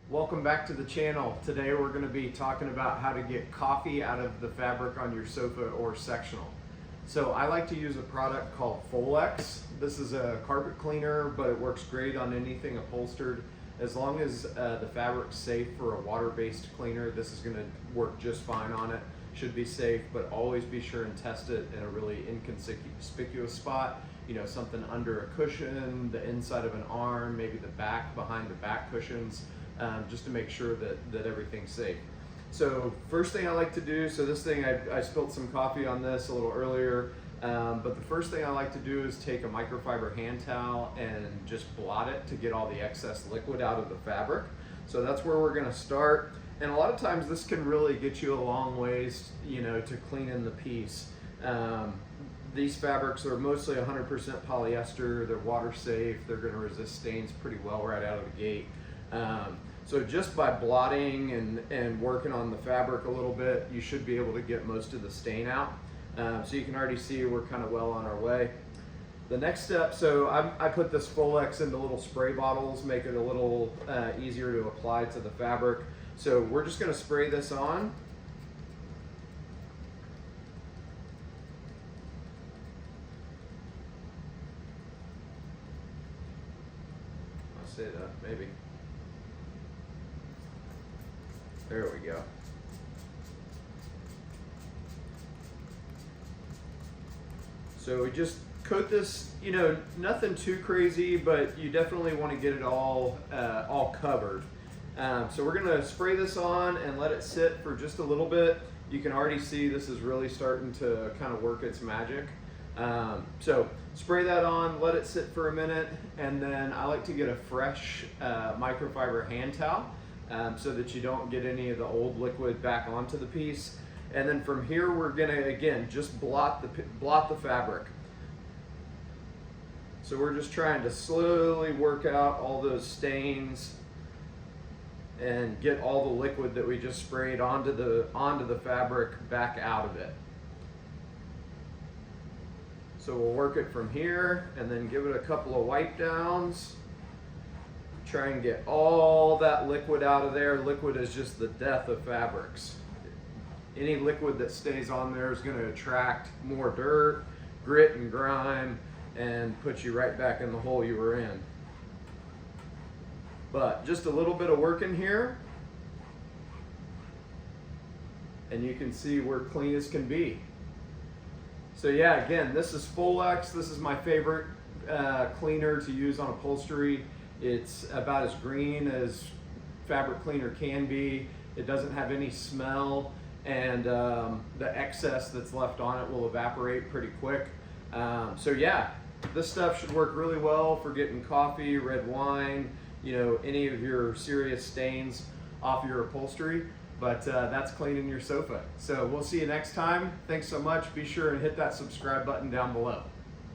Welcome back to the channel. Today we're going to be talking about how to get coffee out of the fabric on your sofa or sectional. So I like to use a product called FOLEX. This is a carpet cleaner, but it works great on anything upholstered. As long as the fabric's safe for a water-based cleaner, this is going to work just fine on it. Should be safe, but always be sure and test it in a really inconspicuous spot. You know, something under a cushion, the inside of an arm, maybe the back, behind the back cushions. Just to make sure that everything's safe. So first thing I like to do, so this thing, I spilled some coffee on this a little earlier, but the first thing I like to do is take a microfiber hand towel and just blot it to get all the excess liquid out of the fabric. So that's where we're gonna start. And a lot of times this can really get you a long ways, you know, to clean in the piece. These fabrics are mostly 100% polyester, they're water safe, they're gonna resist stains pretty well right out of the gate. So just by blotting and working on the fabric a little bit, you should be able to get most of the stain out. So you can already see we're kind of well on our way. The next step, so I put this FOLEX into little spray bottles, make it a little easier to apply to the fabric. So we're just going to spray this on. I'll say that, maybe. There we go. So we just coat this, you know, nothing too crazy, but you definitely want to get it all covered. So we're gonna spray this on and let it sit for just a little bit. You can already see this is really starting to kind of work its magic. So spray that on, let it sit for a minute, and then I like to get a fresh microfiber hand towel. So that you don't get any of the old liquid back onto the piece. And then from here we're gonna, again, just blot the fabric. So we're just trying to slowly work out all those stains and get all the liquid that we just sprayed onto the fabric back out of it. So we'll work it from here and then give it a couple of wipe downs. Try and get all that liquid out of there. Liquid is just the death of fabrics. Any liquid that stays on there is going to attract more dirt, grit, and grime, and put you right back in the hole you were in. But just a little bit of work in here, and you can see we're clean as can be. So yeah, again, this is FOLEX. This is my favorite cleaner to use on upholstery. It's about as green as fabric cleaner can be. It doesn't have any smell, and the excess that's left on it will evaporate pretty quick. So yeah, this stuff should work really well for getting coffee, red wine, you know, any of your serious stains off your upholstery. But that's cleaning your sofa. So we'll see you next time. Thanks so much. Be sure and hit that subscribe button down below.